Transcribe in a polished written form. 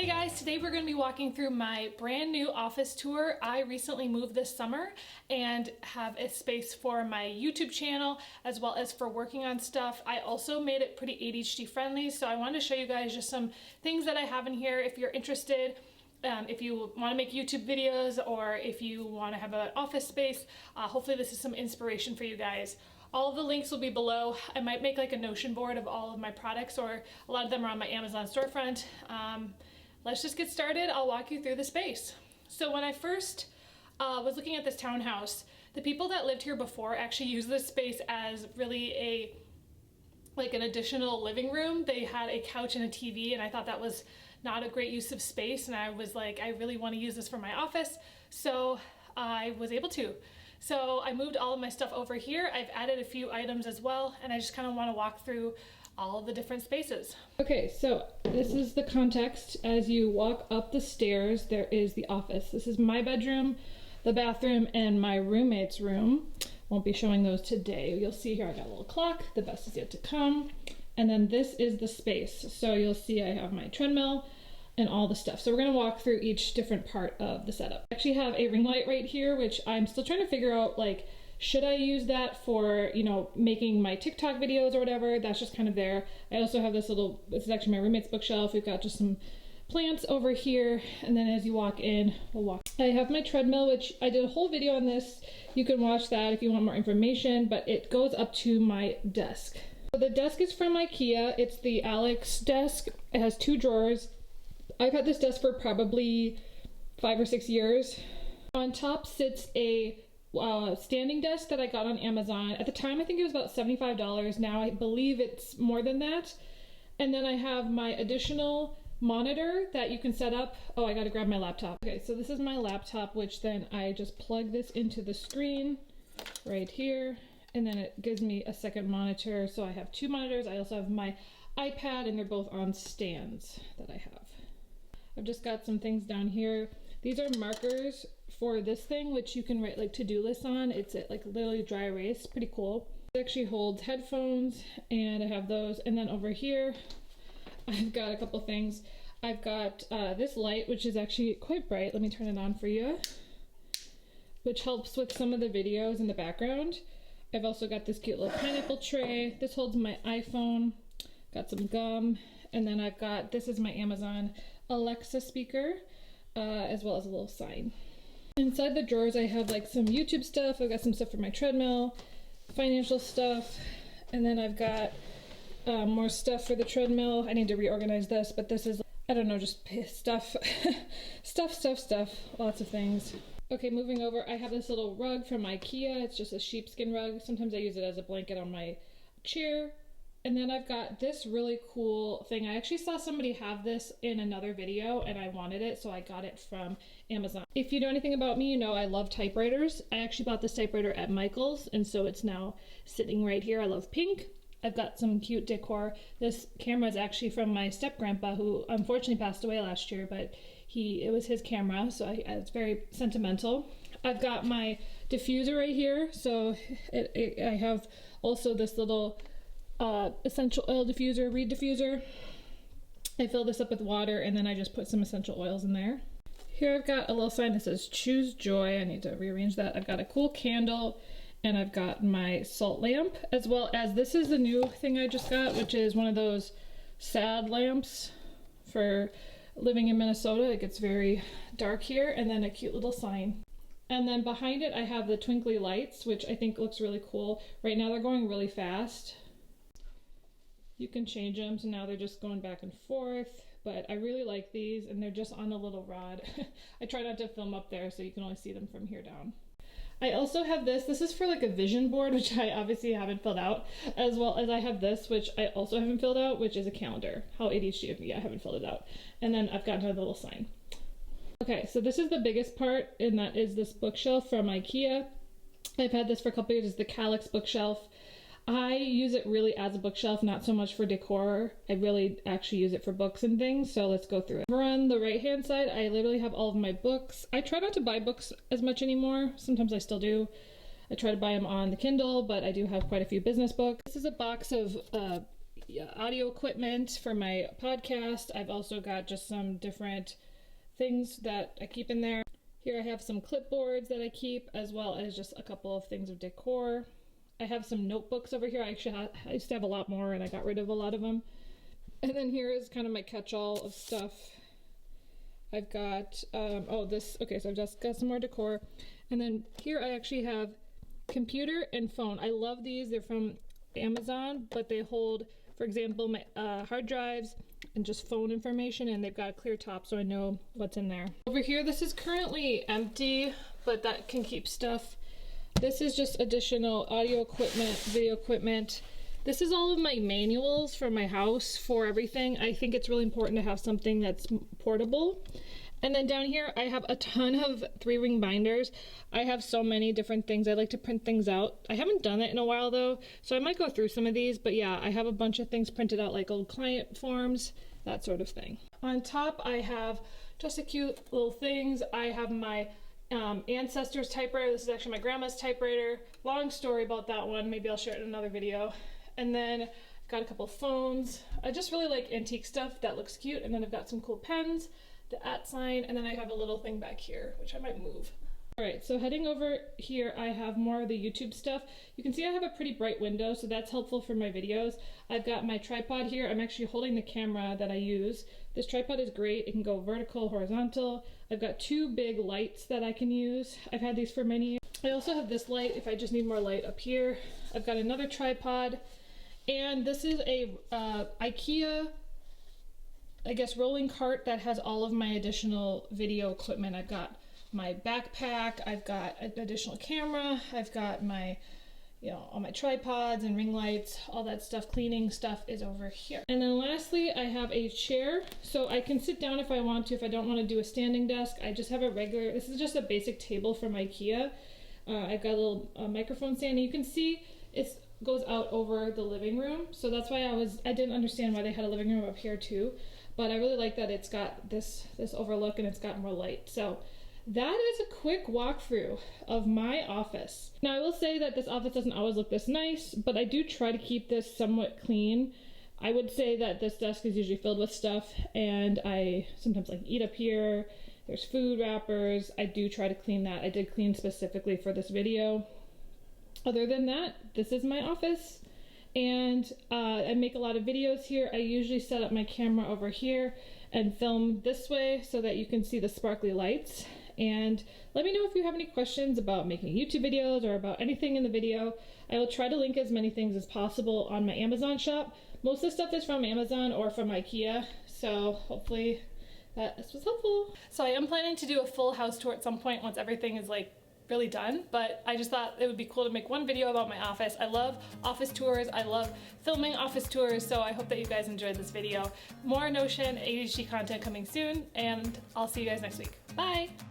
Hey guys, today we're going to be walking through my brand new office tour. I recently moved this summer and have a space for my YouTube channel as well as for working on stuff. I also made it pretty ADHD friendly, so I wanted to show you guys just some things that I have in here if you're interested. If you want to make YouTube videos or if you want to have an office space, hopefully this is some inspiration for you guys. All of the links will be below. I might make like a Notion board of all of my products, or a lot of them are on my Amazon storefront. Let's just get started. I'll walk you through the space. So when I first was looking at this townhouse, the people that lived here before actually used this space as really like an additional living room. They had a couch and a TV, and I thought that was not a great use of space, and I was like, I really want to use this for my office, so I was able to. So I moved all of my stuff over here. I've added a few items as well, and I just kind of want to walk through all of the different spaces. Okay, so this is the context. As you walk up the stairs, there is the office. This is my bedroom, the bathroom, and my roommate's room. Won't be showing those today. You'll see here I got a little clock. The best is yet to come. And then this is the space. So you'll see I have my treadmill and all the stuff. So we're gonna walk through each different part of the setup. I actually have a ring light right here, which I'm still trying to figure out, like, should I use that for, you know, making my TikTok videos or whatever? That's just kind of there. I also have this little, this is actually my roommate's bookshelf. We've got just some plants over here. And then as you walk in, we'll walk. I have my treadmill, which I did a whole video on this. You can watch that if you want more information, but it goes up to my desk. So the desk is from IKEA. It's the Alex desk. It has 2 drawers. I've had this desk for probably 5 or 6 years. On top sits a standing desk that I got on Amazon. At the time, I think it was about $75. Now I believe it's more than that. And then I have my additional monitor that you can set up. Oh, I gotta grab my laptop. Okay, so this is my laptop, which then I just plug this into the screen right here. And then it gives me a second monitor. So I have 2 monitors. I also have my iPad, and they're both on stands that I have. I've just got some things down here. These are markers for this thing, which you can write like to-do lists on. It's like literally dry erase, pretty cool. It actually holds headphones, and I have those. And then over here, I've got a couple things. I've got this light, which is actually quite bright. Let me turn it on for you, which helps with some of the videos in the background. I've also got this cute little pineapple tray. This holds my iPhone. Got some gum, and then I've got, this is my Amazon Alexa speaker, as well as a little sign. Inside the drawers I have like some YouTube stuff. I've got some stuff for my treadmill, financial stuff, and then I've got more stuff for the treadmill. I need to reorganize this, but this is, I don't know, just stuff, stuff, lots of things. Okay, moving over, I have this little rug from IKEA. It's just a sheepskin rug. Sometimes I use it as a blanket on my chair. And then I've got this really cool thing. I actually saw somebody have this in another video and I wanted it, so I got it from Amazon. If you know anything about me, you know I love typewriters. I actually bought this typewriter at Michael's, and so it's now sitting right here. I love pink. I've got some cute decor. This camera is actually from my step-grandpa, who unfortunately passed away last year, but it was his camera, so it's very sentimental. I've got my diffuser right here. So I have also this little essential oil diffuser, reed diffuser. I fill this up with water, and then I just put some essential oils in there. Here I've got a little sign that says choose joy. I need to rearrange that. I've got a cool candle, and I've got my salt lamp, as well as this is the new thing I just got, which is one of those sad lamps for living in Minnesota. It gets very dark here, and then a cute little sign. And then behind it I have the twinkly lights, which I think looks really cool. Right now they're going really fast. You can change them, so now they're just going back and forth, but I really like these, and they're just on a little rod. I try not to film up there, so you can only see them from here down. I also have this. This is for like a vision board, which I obviously haven't filled out, as well as I have this, which I also haven't filled out, which is a calendar. How ADHD of me, I haven't filled it out. And then I've got another little sign. Okay, so this is the biggest part, and that is this bookshelf from IKEA. I've had this for a couple years. It's the Alex bookshelf. I use it really as a bookshelf, not so much for decor. I really actually use it for books and things, so let's go through it. Over on the right-hand side, I literally have all of my books. I try not to buy books as much anymore. Sometimes I still do. I try to buy them on the Kindle, but I do have quite a few business books. This is a box of audio equipment for my podcast. I've also got just some different things that I keep in there. Here I have some clipboards that I keep, as well as just a couple of things of decor. I have some notebooks over here. I used to have a lot more and I got rid of a lot of them. And then here is kind of my catch-all of stuff. I've got, so I've just got some more decor. And then here I actually have computer and phone. I love these. They're from Amazon, but they hold, for example, my hard drives and just phone information, and they've got a clear top so I know what's in there. Over here, this is currently empty, but that can keep stuff. This is just additional audio equipment, video equipment. This is all of my manuals for my house for everything. I think it's really important to have something that's portable. And then down here, I have a ton of 3-ring binders. I have so many different things. I like to print things out. I haven't done it in a while though, so I might go through some of these, but yeah, I have a bunch of things printed out, like old client forms, that sort of thing. On top, I have just a cute little things. I have my ancestors typewriter. This is actually my grandma's typewriter. Long story about that one. Maybe I'll share it in another video. And then I've got a couple of phones. I just really like antique stuff that looks cute. And then I've got some cool pens, the @ sign, and then I have a little thing back here, which I might move. All right, so heading over here, I have more of the YouTube stuff. You can see I have a pretty bright window, so that's helpful for my videos. I've got my tripod here. I'm actually holding the camera that I use. This tripod is great. It can go vertical, horizontal. I've got 2 big lights that I can use. I've had these for many years. I also have this light if I just need more light up here. I've got another tripod, and this is a IKEA, I guess, rolling cart that has all of my additional video equipment. I've got my backpack, I've got an additional camera, I've got my, all my tripods and ring lights, all that stuff, cleaning stuff is over here. And then lastly, I have a chair, so I can sit down if I want to. If I don't want to do a standing desk, I just have a regular, this is just a basic table from IKEA. I've got a little microphone stand, and you can see it goes out over the living room, so that's why I didn't understand why they had a living room up here too, but I really like that it's got this overlook and it's got more light. So that is a quick walkthrough of my office. Now I will say that this office doesn't always look this nice, but I do try to keep this somewhat clean. I would say that this desk is usually filled with stuff, and I sometimes like eat up here. There's food wrappers. I do try to clean that. I did clean specifically for this video. Other than that, this is my office, and I make a lot of videos here. I usually set up my camera over here and film this way so that you can see the sparkly lights. And let me know if you have any questions about making YouTube videos or about anything in the video. I will try to link as many things as possible on my Amazon shop. Most of the stuff is from Amazon or from IKEA, so hopefully this was helpful. So I am planning to do a full house tour at some point once everything is like really done, but I just thought it would be cool to make one video about my office. I love office tours. I love filming office tours, so I hope that you guys enjoyed this video. More Notion ADHD content coming soon, and I'll see you guys next week. Bye!